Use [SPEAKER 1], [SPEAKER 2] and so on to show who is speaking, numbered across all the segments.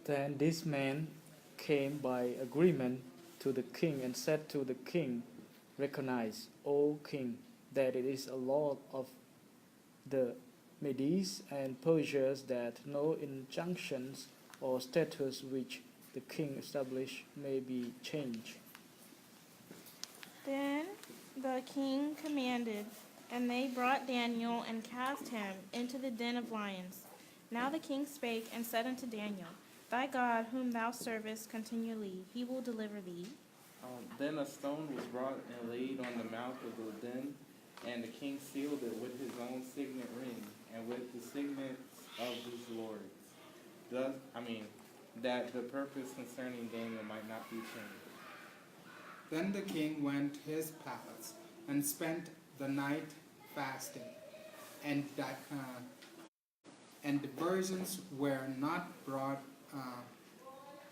[SPEAKER 1] Then this man came by agreement to the king and said to the king, recognize, O king, that it is a law of the Medes and Persians that no injunctions or statutes which the king established may be changed.
[SPEAKER 2] Then the king commanded, and they brought Daniel and cast him into the den of lions. Now the king spake and said unto Daniel, Thy God, whom thou servest continually, he will deliver thee.
[SPEAKER 3] Then a stone was brought and laid on the mouth of the den, and the king sealed it with his own signet ring and with the signets of his lords. That the purpose concerning Daniel might not be changed.
[SPEAKER 4] Then the king went to his palace and spent the night fasting, and diversions were not brought.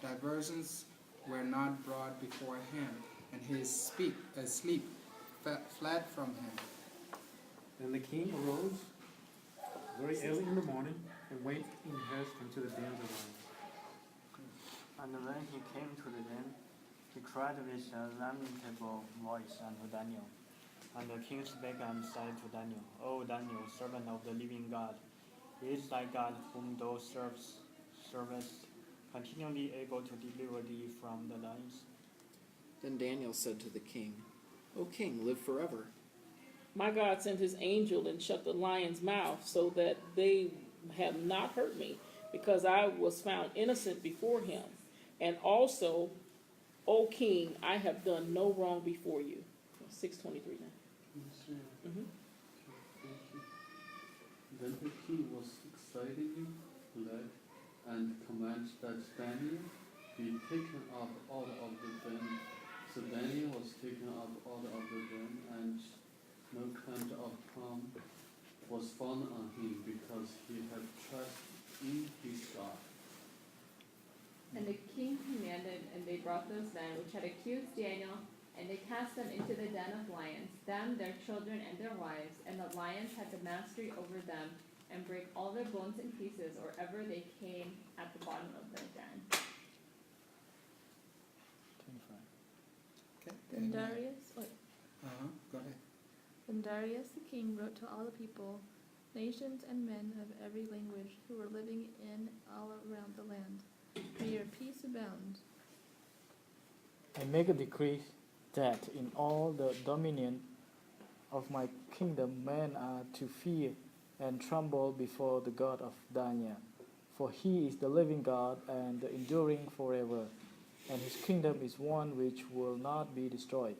[SPEAKER 4] Diversions were not brought before him, and his sleep fled from him.
[SPEAKER 5] Then the king arose very early in the morning and went in haste into the den of lions.
[SPEAKER 6] And when he came to the den, he cried with a lamentable voice unto Daniel. And the king spake and said to Daniel, O Daniel, servant of the living God, is thy God whom thou servest continually able to deliver thee from the lions?
[SPEAKER 7] Then Daniel said to the king, O king, live forever.
[SPEAKER 8] My God sent his angel and shut the lion's mouth so that they have not hurt me, because I was found innocent before him. And also, O king, I have done no wrong before you. 6:23 now. Mm-hmm.
[SPEAKER 9] Then the king was exceedingly glad and commanded that Daniel be taken up out of the den. So Daniel was taken up out of the den, and no kind of harm was found on him, because he had trusted in his God.
[SPEAKER 10] And the king commanded, and they brought those men which had accused Daniel, and they cast them into the den of lions, them, their children, and their wives. And the lions had the mastery over them, and break all their bones in pieces, or ever they came at the bottom of the den.
[SPEAKER 1] 25.
[SPEAKER 4] Okay.
[SPEAKER 11] Then
[SPEAKER 4] amen.
[SPEAKER 11] Darius,
[SPEAKER 4] Go ahead.
[SPEAKER 11] Then Darius the king wrote to all the people, nations and men of every language who were living in all around the land. May your peace abound.
[SPEAKER 1] I make a decree that in all the dominion of my kingdom men are to fear and tremble before the God of Daniel. For he is the living God and enduring forever, and his kingdom is one which will not be destroyed,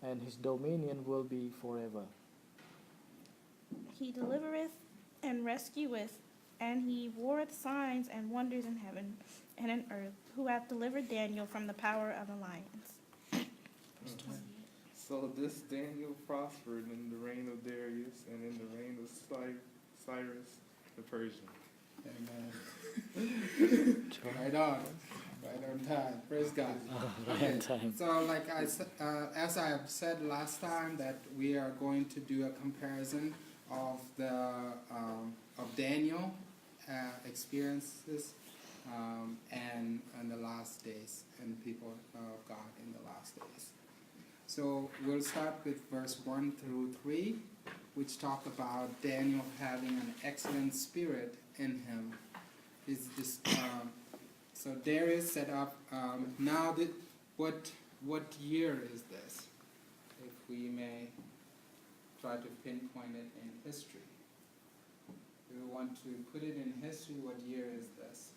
[SPEAKER 1] and his dominion will be forever.
[SPEAKER 2] He delivereth and rescueth, and he worketh signs and wonders in heaven and in earth, who hath delivered Daniel from the power of the lions.
[SPEAKER 3] So this Daniel prospered in the reign of Darius and in the reign of Cyrus the Persian.
[SPEAKER 4] Amen. Right on time. Praise God.
[SPEAKER 1] Right on time.
[SPEAKER 4] So, like as I have said last time, that we are going to do a comparison of the of Daniel experiences and the last days and people of God in the last days. So we'll start with verse 1 through 3, which talk about Daniel having an excellent spirit in him. So Darius set up. Now, what year is this? If we may try to pinpoint it in history. If we want to put it in history, what year is this?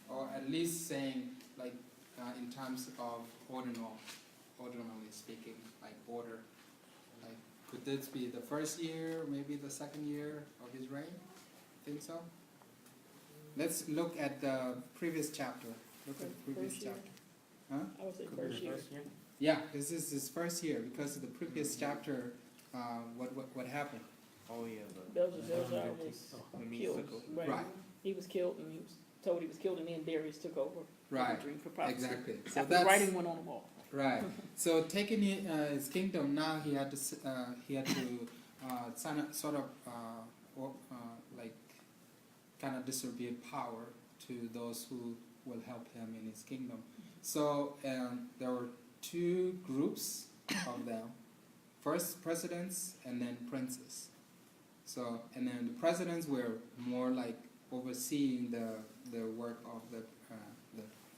[SPEAKER 4] Or at least saying, like, in terms of ordinally speaking, like order. Like, could this be the first year, maybe the second year of his reign? Think so? Let's look at the previous chapter. Look at the previous chapter. Huh?
[SPEAKER 8] I would say first year.
[SPEAKER 4] Yeah, this is his first year, because of the previous chapter. What happened?
[SPEAKER 3] Oh yeah,
[SPEAKER 8] Belshazzar was killed.
[SPEAKER 4] Right.
[SPEAKER 8] He was killed, and he was told he was killed, and then Darius took over.
[SPEAKER 4] Right.
[SPEAKER 8] For prophecy.
[SPEAKER 4] Exactly. So
[SPEAKER 8] after the writing went on the wall.
[SPEAKER 4] Right. So taking his kingdom, now he had to sort of like kind of distribute power to those who will help him in his kingdom. So there were two groups of them. First presidents and then princes. So, and then the presidents were more like overseeing the work of the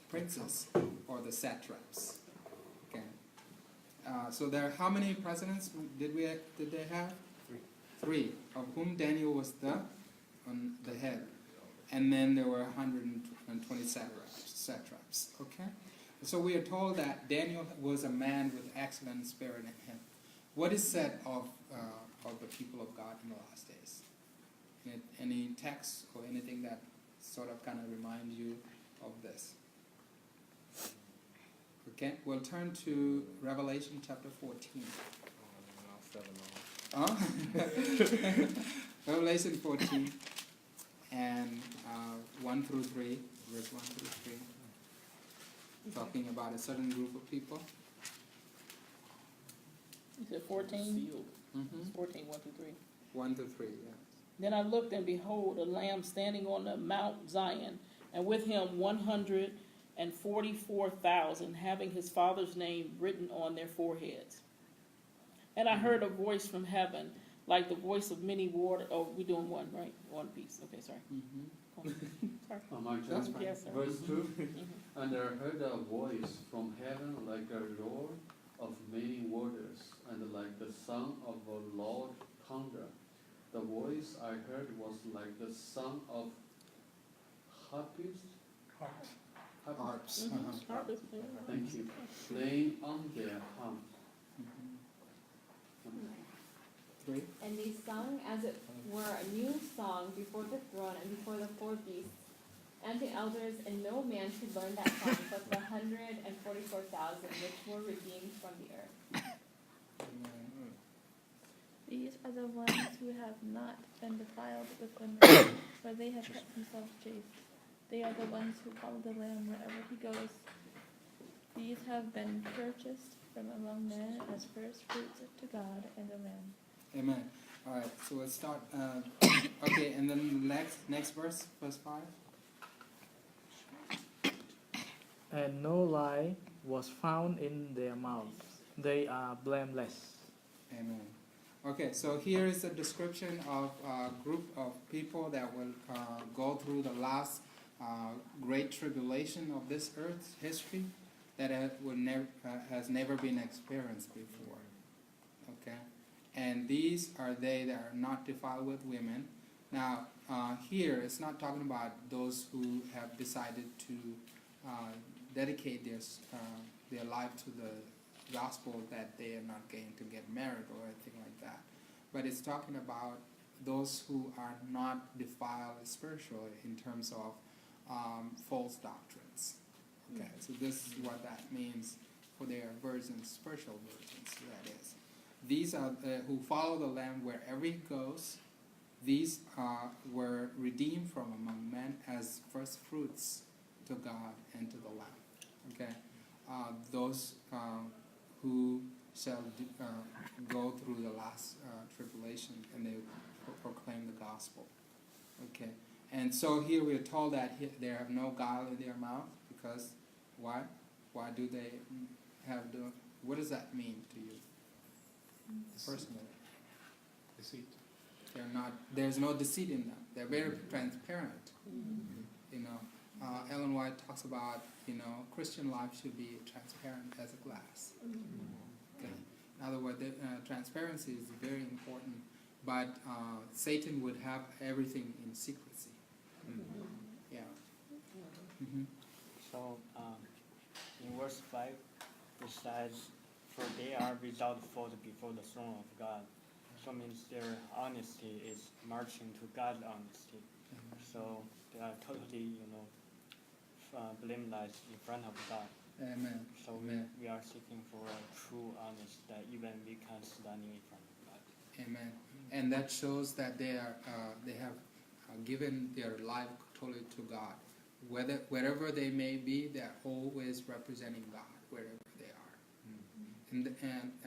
[SPEAKER 4] princes or the satraps. Okay. So there, how many presidents did they have? Three, of whom Daniel was the head, and then there were 120 satraps. Okay. So we are told that Daniel was a man with excellent spirit in him. What is said of the people of God in the last days? Any text or anything that sort of kind of reminds you of this? Okay, we'll turn to Revelation chapter 14. Revelation 14 and 1 through 3, verse 1 through 3, talking about a certain group of people.
[SPEAKER 8] You said 14?
[SPEAKER 4] Mm-hmm.
[SPEAKER 8] 14, 1 through 3.
[SPEAKER 4] 1 to 3, yeah.
[SPEAKER 8] Then I looked, and behold, a lamb standing on the Mount Zion, and with him 144,000, having his Father's name written on their foreheads. And I heard a voice from heaven, like the voice of many water. Oh, we're doing one, right? One piece. Okay, sorry.
[SPEAKER 4] Mm-hmm.
[SPEAKER 8] Sorry.
[SPEAKER 9] Mark
[SPEAKER 4] That's fine.
[SPEAKER 8] Yes, sir.
[SPEAKER 9] Verse 2.
[SPEAKER 8] Mhm.
[SPEAKER 9] And I heard a voice from heaven like a roar of many waters, and like the sound of a loud thunder. The voice I heard was like the sound of harpists.
[SPEAKER 4] Harps.
[SPEAKER 8] Mhm.
[SPEAKER 4] Uh-huh.
[SPEAKER 8] Harvest, yeah.
[SPEAKER 9] Thank you. Playing on their harps.
[SPEAKER 4] Mm-hmm. 3.
[SPEAKER 10] And they sung as it were a new song before the throne and before the four beasts and the elders, and no man could learn that song but the 144,000 which were redeemed from the earth.
[SPEAKER 11] These are the ones who have not been defiled with women, for they have kept themselves chaste. They are the ones who follow the Lamb wherever he goes. These have been purchased from among men as first fruits to God and the Lamb.
[SPEAKER 4] Amen. All right, so let's start. Okay, and then the next verse, verse 5.
[SPEAKER 1] And no lie was found in their mouths. They are blameless.
[SPEAKER 4] Amen. Okay, so here is a description of a group of people that will go through the last great tribulation of this earth's history that has never been experienced before. Okay, and these are they that are not defiled with women. Now, here it's not talking about those who have decided to dedicate their life to the gospel, that they are not going to get married or anything like that. But it's talking about those who are not defiled spiritually in terms of false doctrines. Okay, so this is what that means for their virgins, spiritual virgins, that is. These are who follow the Lamb wherever he goes. These were redeemed from among men as first fruits to God and to the Lamb. Okay, those who shall go through the last tribulation, and they proclaim the gospel. Okay, and so here we are told that they have no guile in their mouth, because why? Why do they have the? What does that mean to you personally?
[SPEAKER 5] Deceit.
[SPEAKER 4] They're not. There's no deceit in them. They're very transparent. You know, Ellen White talks about, Christian life should be transparent as a glass. Okay. In other words, transparency is very important, but Satan would have everything in secrecy. Yeah. Mm-hmm.
[SPEAKER 6] So, in verse 5, it says, "For they are without fault before the throne of God." So means their honesty is marching to God's honesty. So they are totally, blameless in front of God.
[SPEAKER 4] Amen.
[SPEAKER 6] So
[SPEAKER 4] Amen.
[SPEAKER 6] we are seeking for a true honest, that even we can stand in front of God.
[SPEAKER 4] Amen. And that shows that they have given their life totally to God. Wherever they may be, they're always representing God wherever they are.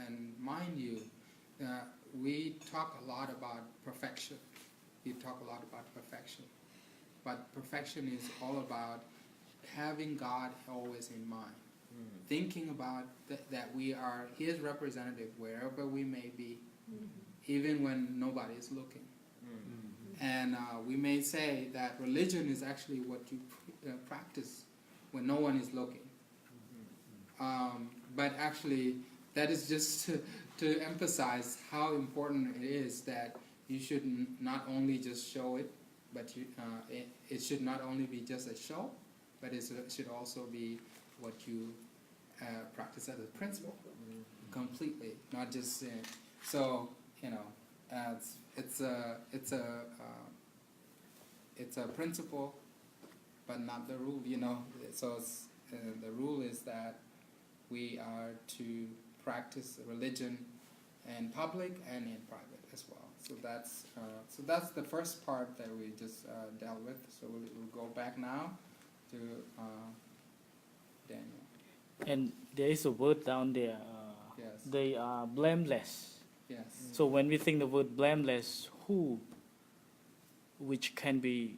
[SPEAKER 4] And mind you, we talk a lot about perfection. We talk a lot about perfection. but perfection is all about having God always in mind, thinking about that we are His representative wherever we may be, even when nobody is looking. And we may say that religion is actually what you practice when no one is looking. But actually, that is just to emphasize how important it is that you should not only just show it, but it should not only be just a show, but it should also be what you practice as a principle, completely, not just so you know. It's a principle, but not the rule. You know, so the rule is that we are to practice religion in public and in private as well. So that's the first part that we just dealt with. So we'll go back now to Daniel.
[SPEAKER 1] And there is a word down there.
[SPEAKER 4] Yes.
[SPEAKER 1] They are blameless.
[SPEAKER 4] Yes.
[SPEAKER 1] So when we think the word blameless, which can be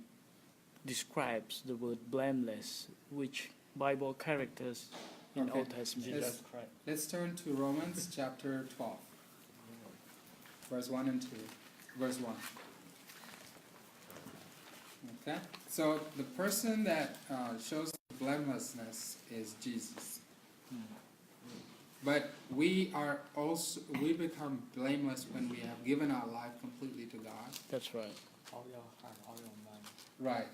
[SPEAKER 1] describes the word blameless, which Bible characters in
[SPEAKER 4] Okay.
[SPEAKER 1] Old Testament?
[SPEAKER 4] Yes. Let's turn to Romans chapter 12, verse 1 and 2. Verse 1. Okay? So the person that shows blamelessness is Jesus. But we become blameless when we have given our life completely to God.
[SPEAKER 1] That's right.
[SPEAKER 6] All your heart, all your mind.
[SPEAKER 4] Right.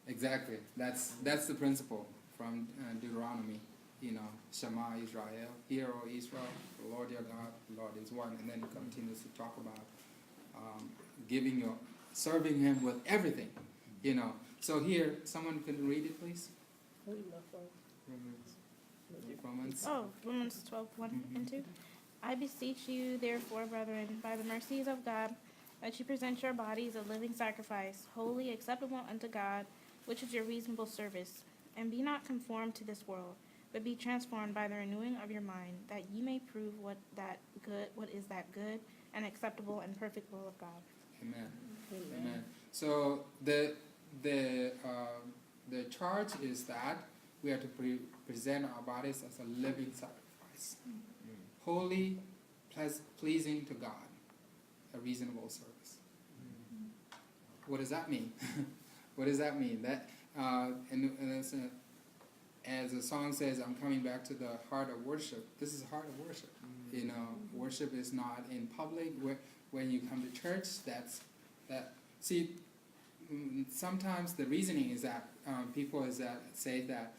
[SPEAKER 4] Exactly. That's the principle from Deuteronomy. You know, Shema Israel, hear, O Israel, the Lord your God, the Lord is one. And then it continues to talk about serving Him with everything. You know. So here, someone can read it, please. Romans.
[SPEAKER 2] Romans 12:1 and 2. I beseech you, therefore, brethren, by the mercies of God, that you present your bodies a living sacrifice, holy, acceptable unto God, which is your reasonable service. And be not conformed to this world, but be transformed by the renewing of your mind, that ye may prove what is that good and acceptable and perfect will of God.
[SPEAKER 4] Amen. Amen. So the charge is that we are to present our bodies as a living sacrifice, holy, pleasing to God, a reasonable service. What does that mean? What does that mean? That as the song says, I'm coming back to the heart of worship. This is the heart of worship. You know, worship is not in public. When you come to church, See, sometimes the reasoning is that people say that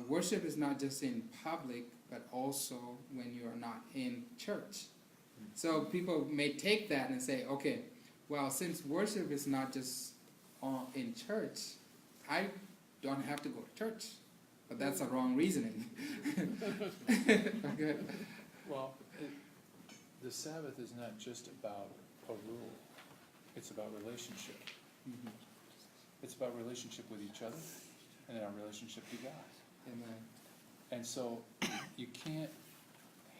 [SPEAKER 4] worship is not just in public, but also when you are not in church. So people may take that and say, okay, well, since worship is not just in church, I don't have to go to church. But that's a wrong reasoning. Okay.
[SPEAKER 12] Well, the Sabbath is not just about a rule. It's about relationship.
[SPEAKER 4] Mm-hmm.
[SPEAKER 12] It's about relationship with each other and our relationship to God.
[SPEAKER 4] Amen.
[SPEAKER 12] And so you can't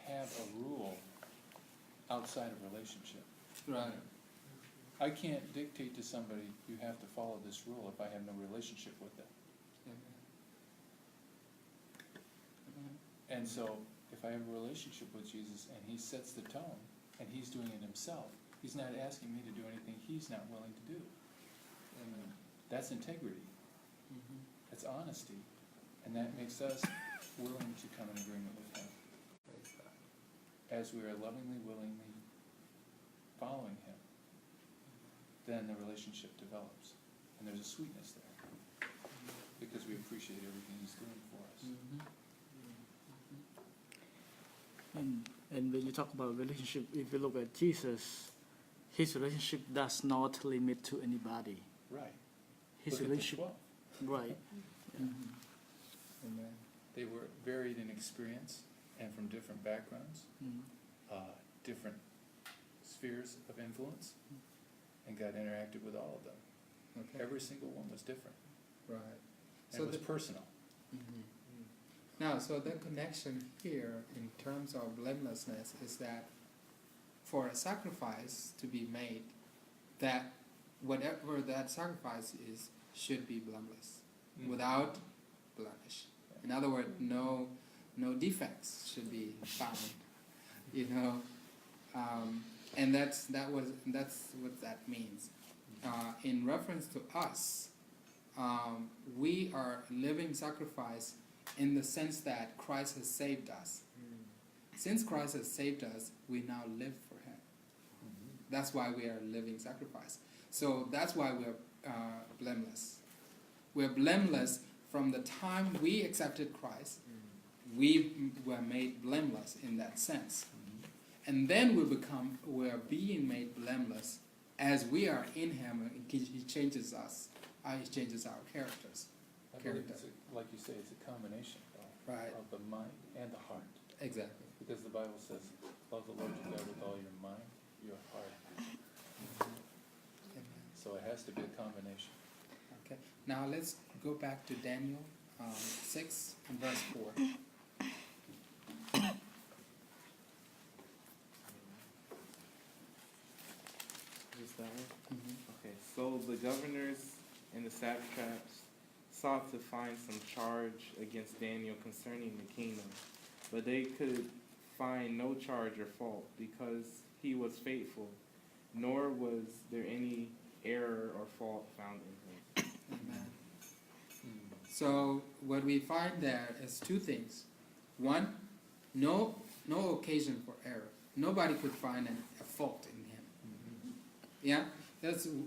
[SPEAKER 12] have a rule outside of relationship.
[SPEAKER 4] Right.
[SPEAKER 12] I can't dictate to somebody, you have to follow this rule if I have no relationship with them. And so if I have a relationship with Jesus and He sets the tone and He's doing it Himself, He's not asking me to do anything He's not willing to do.
[SPEAKER 4] Amen.
[SPEAKER 12] That's integrity. That's honesty. And that makes us willing to come in agreement with Him. As we are lovingly, willingly following Him, then the relationship develops. And there's a sweetness there. Because we appreciate everything He's doing for us.
[SPEAKER 1] And when you talk about relationship, if you look at Jesus, His relationship does not limit to anybody.
[SPEAKER 12] Right.
[SPEAKER 1] His
[SPEAKER 12] Look at the
[SPEAKER 1] relationship,
[SPEAKER 12] 12.
[SPEAKER 1] right?
[SPEAKER 4] Amen.
[SPEAKER 12] They were varied in experience and from different backgrounds, different spheres of influence, and God interacted with all of them.
[SPEAKER 4] Okay.
[SPEAKER 12] Every single one was different.
[SPEAKER 4] Right.
[SPEAKER 12] And
[SPEAKER 4] So
[SPEAKER 12] it was personal.
[SPEAKER 4] Now, so the connection here in terms of blamelessness is that for a sacrifice to be made, that whatever that sacrifice is, should be blameless,
[SPEAKER 12] Mm.
[SPEAKER 4] without blemish. In other words, no defects should be found. You know, and that's what that means. In reference to us, we are living sacrifice in the sense that Christ has saved us. Since Christ has saved us, we now live for Him. That's why we are living sacrifice. So that's why we are blameless. We're blameless from the time we accepted Christ. We were made blameless in that sense. And then we're being made blameless as we are in Him. He changes us. He changes our characters.
[SPEAKER 12] I believe it's like you say, it's a combination
[SPEAKER 4] Right.
[SPEAKER 12] of the mind and the heart.
[SPEAKER 4] Exactly.
[SPEAKER 12] Because the Bible says, love the Lord your God with all your mind, your heart. So it has to be a combination.
[SPEAKER 4] Okay. Now let's go back to Daniel 6 and verse 4.
[SPEAKER 3] Is that one?
[SPEAKER 4] Mhm.
[SPEAKER 3] Okay, so the governors and the satraps sought to find some charge against Daniel concerning the kingdom, but they could find no charge or fault because he was faithful, nor was there any error or fault found in him.
[SPEAKER 4] Amen. So what we find there is two things. One, no occasion for error. Nobody could find a fault in him. Yeah,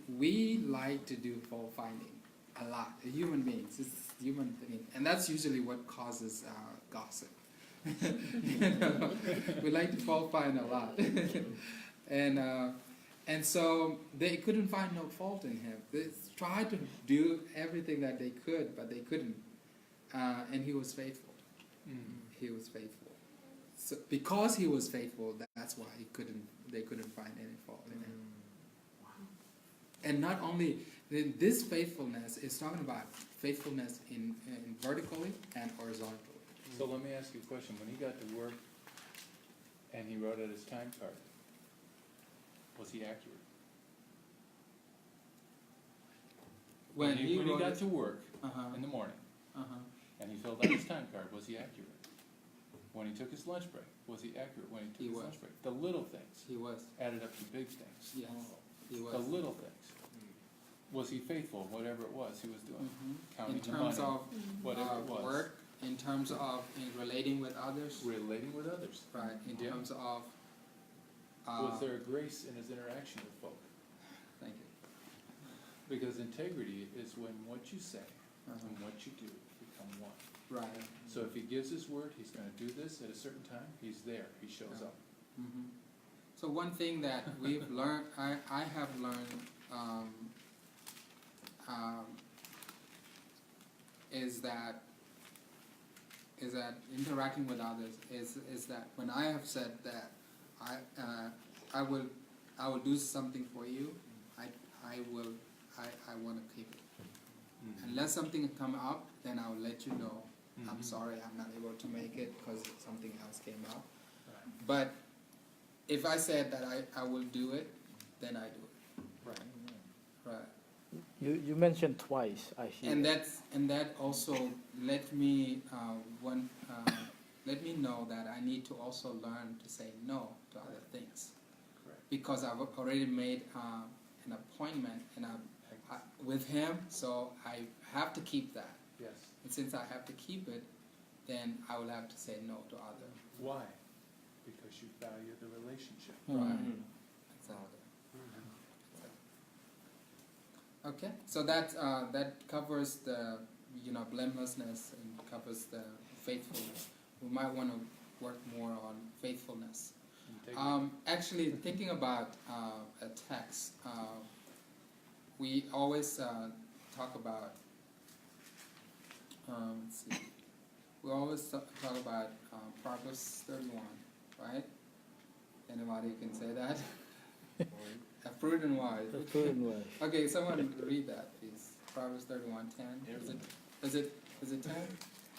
[SPEAKER 4] we like to do fault finding a lot. Human beings, it's human thing, and that's usually what causes gossip. You know, we like to fault find a lot, and so they couldn't find no fault in him. They tried to do everything that they could, but they couldn't. And he was faithful. He was faithful. So because he was faithful, that's why they couldn't find any fault in him. And not only this faithfulness is talking about faithfulness in vertically and horizontally.
[SPEAKER 12] So let me ask you a question. When he got to work and he wrote out his time card, was he accurate? When he got to work in the morning and he filled out his time card, was he accurate? When he took his lunch break, was he accurate when he took his lunch break? The little things
[SPEAKER 4] He was.
[SPEAKER 12] added up to big things.
[SPEAKER 4] Yes. He was.
[SPEAKER 12] The little things. Was he faithful, whatever it was he was doing? Counting
[SPEAKER 4] In
[SPEAKER 12] the
[SPEAKER 4] terms
[SPEAKER 12] money,
[SPEAKER 4] of
[SPEAKER 12] whatever it was.
[SPEAKER 4] work, in terms of relating with others,
[SPEAKER 12] Relating with others.
[SPEAKER 4] right? In
[SPEAKER 12] Yeah.
[SPEAKER 4] terms of
[SPEAKER 12] Was there grace in his interaction with folk?
[SPEAKER 4] thank you.
[SPEAKER 12] Because integrity is when what you say
[SPEAKER 4] Uh-huh.
[SPEAKER 12] and what you do become one.
[SPEAKER 4] Right.
[SPEAKER 12] So if he gives his word, he's going to do this at a certain time, he's there, he shows
[SPEAKER 4] Yeah.
[SPEAKER 12] up.
[SPEAKER 4] Mm-hmm. So one thing that we've learned, I have learned, is that interacting with others is that when I have said that I will do something for you, I want to keep it. Unless something come up, then I will let you know. I'm sorry, I'm not able to make it because something else came up.
[SPEAKER 12] Right.
[SPEAKER 4] But if I said that I will do it, then I do it.
[SPEAKER 12] Right.
[SPEAKER 4] Right.
[SPEAKER 1] You mentioned twice, I hear.
[SPEAKER 4] And that also let me let me know that I need to also learn to say no to other things.
[SPEAKER 12] Correct.
[SPEAKER 4] Because I've already made an appointment with him, so I have to keep that.
[SPEAKER 12] Yes.
[SPEAKER 4] And since I have to keep it, then I will have to say no to others.
[SPEAKER 12] Why? Because you value the relationship.
[SPEAKER 4] Right. Exactly. Okay, so that covers the blamelessness and covers the faithfulness. We might want to work more on faithfulness. Actually, thinking about a text, we always talk about. Let's see. We always talk about Proverbs 31, right? Anybody can say that? A prudent wise.
[SPEAKER 1] The prudent wise.
[SPEAKER 4] Okay, someone read that, please. Proverbs 31:10. Is it 10?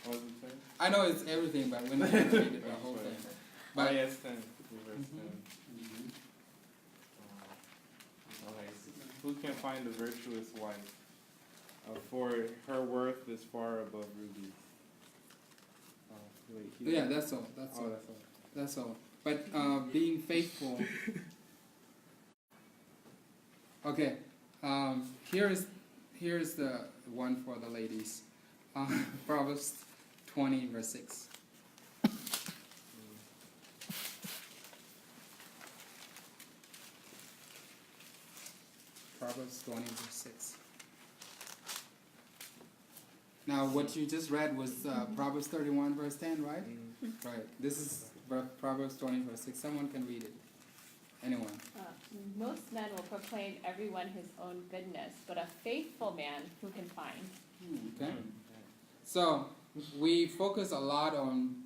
[SPEAKER 3] What was it say?
[SPEAKER 4] I know it's everything, but when you read it, the whole thing. But
[SPEAKER 3] yes, 10. Verse 10. Okay. Who can find a virtuous wife? For her worth is far above rubies. Wait,
[SPEAKER 4] Yeah, that's all. That's all.
[SPEAKER 3] That's all.
[SPEAKER 4] That's all. But being faithful. Okay. Here's the one for the ladies. Proverbs 20 verse 6. Proverbs 20 verse 6. Now, what you just read was Proverbs 31 verse 10, right? Right. This is Proverbs 20 verse 6. Someone can read it. Anyone?
[SPEAKER 10] Most men will proclaim everyone his own goodness, but a faithful man who can find?
[SPEAKER 4] Okay. So we focus a lot on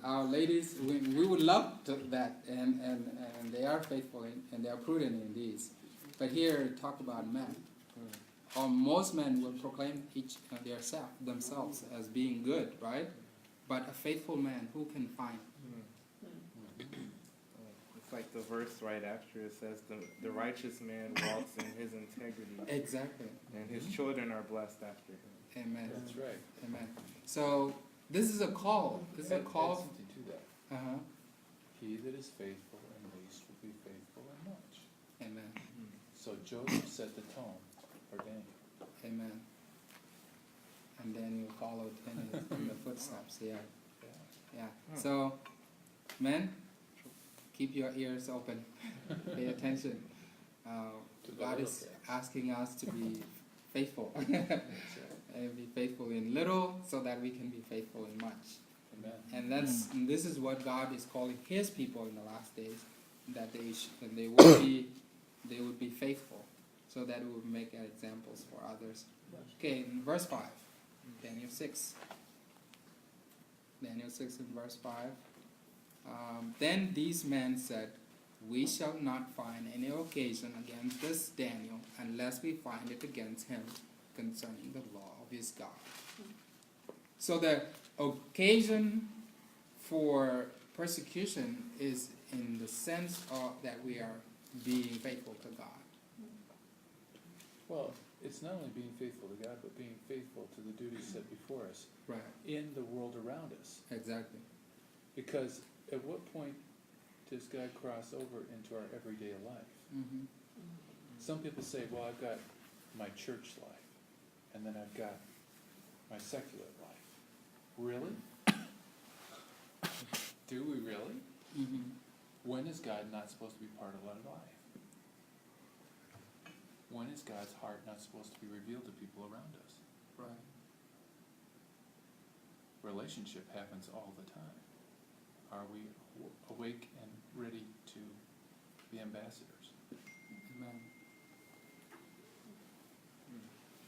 [SPEAKER 4] our ladies. We would love that, and they are faithful and they are prudent in these. But here, talk about men. Most men will proclaim themselves as being good, right? But a faithful man, who can find?
[SPEAKER 3] It's like the verse right after it says, the righteous man walks in his integrity.
[SPEAKER 4] Exactly.
[SPEAKER 3] And his children are blessed after him.
[SPEAKER 4] Amen.
[SPEAKER 12] That's right.
[SPEAKER 4] Amen. So this is a call. This is a call.
[SPEAKER 12] Add something to that. He that is faithful in least will be faithful in much.
[SPEAKER 4] Amen.
[SPEAKER 12] So Joseph set the tone for Daniel.
[SPEAKER 4] Amen. And then you followed in the footsteps. Yeah. Yeah. So, men, keep your ears open. Pay attention. God is asking us to be faithful. And be faithful in little so that we can be faithful in much.
[SPEAKER 12] Amen.
[SPEAKER 4] And this is what God is calling His people in the last days, that they would be faithful, so that it would make examples for others. Okay, in verse 5, Daniel 6. Daniel 6 in verse 5. Then these men said, "We shall not find any occasion against this Daniel unless we find it against him concerning the law of his God." So the occasion for persecution is in the sense of that we are being faithful to God.
[SPEAKER 12] Well, it's not only being faithful to God, but being faithful to the duties set before us
[SPEAKER 4] Right.
[SPEAKER 12] in the world around us.
[SPEAKER 4] Exactly.
[SPEAKER 12] Because at what point does God cross over into our everyday life?
[SPEAKER 4] Mm-hmm.
[SPEAKER 12] Some people say, well, I've got my church life, and then I've got my secular life. Really? Do we really?
[SPEAKER 4] Mm-hmm.
[SPEAKER 12] When is God not supposed to be part of our life? When is God's heart not supposed to be revealed to people around us?
[SPEAKER 4] Right.
[SPEAKER 12] Relationship happens all the time. Are we awake and ready to be ambassadors?
[SPEAKER 4] Amen.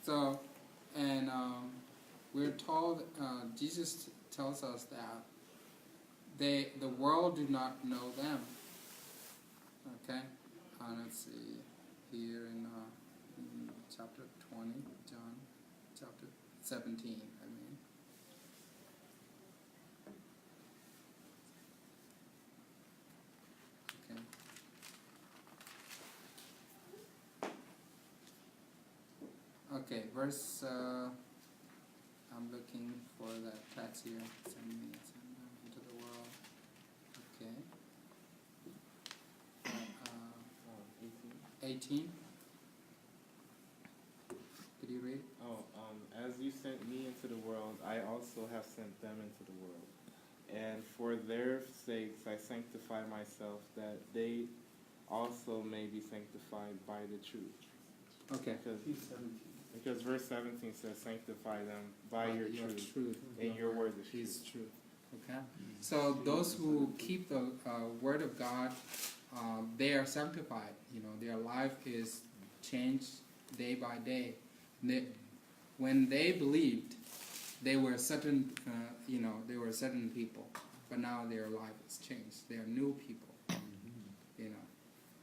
[SPEAKER 4] So, and we're told, Jesus tells us that the world do not know them. Okay? Let's see, here in chapter 20, John, chapter 17, I mean. Okay. Okay, verse, I'm looking for that text here. Send me into the world. Okay. 18. Could you read?
[SPEAKER 3] As you sent me into the world, I also have sent them into the world. And for their sakes I sanctify myself, that they also may be sanctified by the truth.
[SPEAKER 4] Okay.
[SPEAKER 3] Because verse 17 says, sanctify them by your truth. And your word is truth.
[SPEAKER 4] Okay. So those who keep the word of God, they are sanctified. You know, their life is changed day by day. When they believed, they were certain. They were certain people, but now their life has changed. They are new people. You know,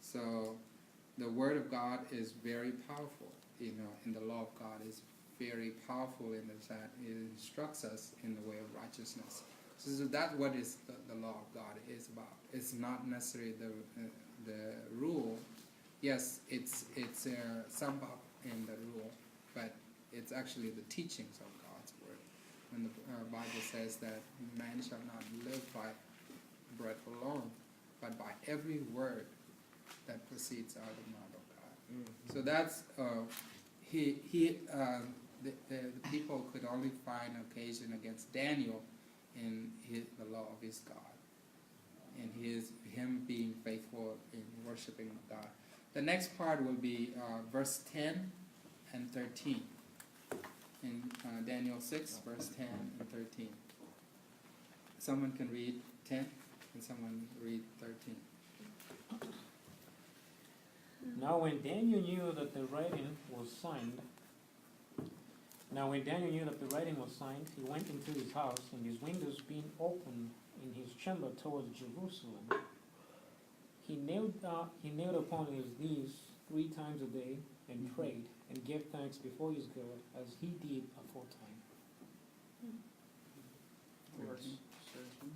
[SPEAKER 4] so the word of God is very powerful. You know, and the law of God is very powerful in that it instructs us in the way of righteousness. So that's what is the law of God is about. It's not necessarily the rule. Yes, it's summed up in the rule, but it's actually the teachings of God's word. When the Bible says that man shall not live by bread alone, but by every word that proceeds out of the mouth of God. So that's the people could only find occasion against Daniel in the law of his God, and him being faithful in worshiping God. The next part will be verse 10 and 13 in Daniel 6, verse 10 and 13. Someone can read 10 and someone read 13.
[SPEAKER 5] Now when Daniel knew that the writing was signed, he went into his house, and his windows being opened in his chamber towards Jerusalem, he knelt upon his knees 3 times a day and prayed and gave thanks before his God as he did aforetime.
[SPEAKER 6] Verse 13.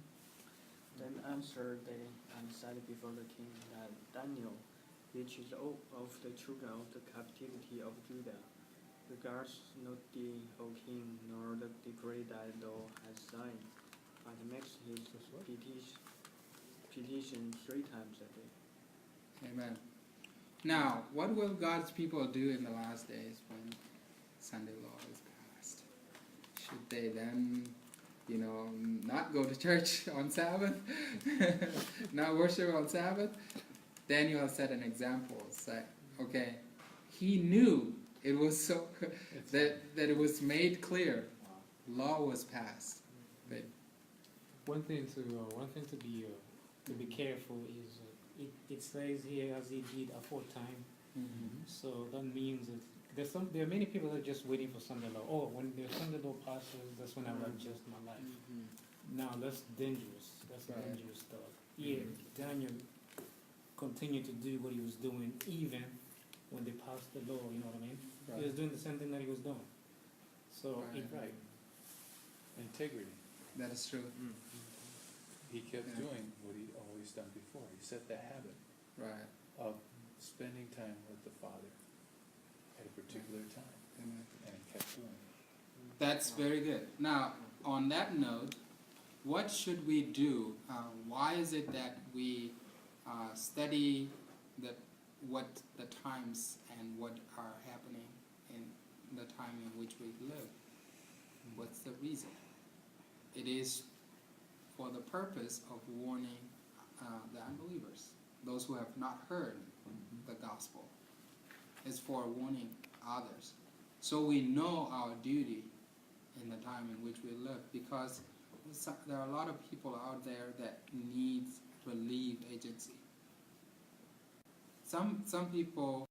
[SPEAKER 6] Then answered they and said before the king that Daniel, which is of the children of the captivity of Judah, regards not thee, O king, nor the decree that thou hast signed, but makes his petition 3 times a day.
[SPEAKER 4] Amen. Now, what will God's people do in the last days when Sunday law is passed? Should they then, not go to church on Sabbath? Not worship on Sabbath? Daniel set an example. Say, okay, he knew it was so that it was made clear. Law was passed. But
[SPEAKER 5] One thing to be careful is it says here as he did aforetime. So that means that there are many people that are just waiting for Sunday law. Oh, when the Sunday law passes, that's when I will adjust my life. Now that's dangerous. That's dangerous stuff. Yeah, Daniel continued to do what he was doing even when they passed the law. You know what I mean? He was doing the same thing that he was doing. So
[SPEAKER 12] Right. Integrity.
[SPEAKER 4] that is true.
[SPEAKER 12] He kept doing what he'd always done before. He set the habit
[SPEAKER 4] Right.
[SPEAKER 12] of spending time with the Father at a particular time,
[SPEAKER 4] Amen.
[SPEAKER 12] and he kept doing it.
[SPEAKER 4] That's very good. Now, on that note, what should we do? Why is it that we study what the times and what are happening in the time in which we live? What's the reason? It is for the purpose of warning the unbelievers, those who have not heard the gospel. It's for warning others. So we know our duty in the time in which we live, because there are a lot of people out there that need relief agency. Some people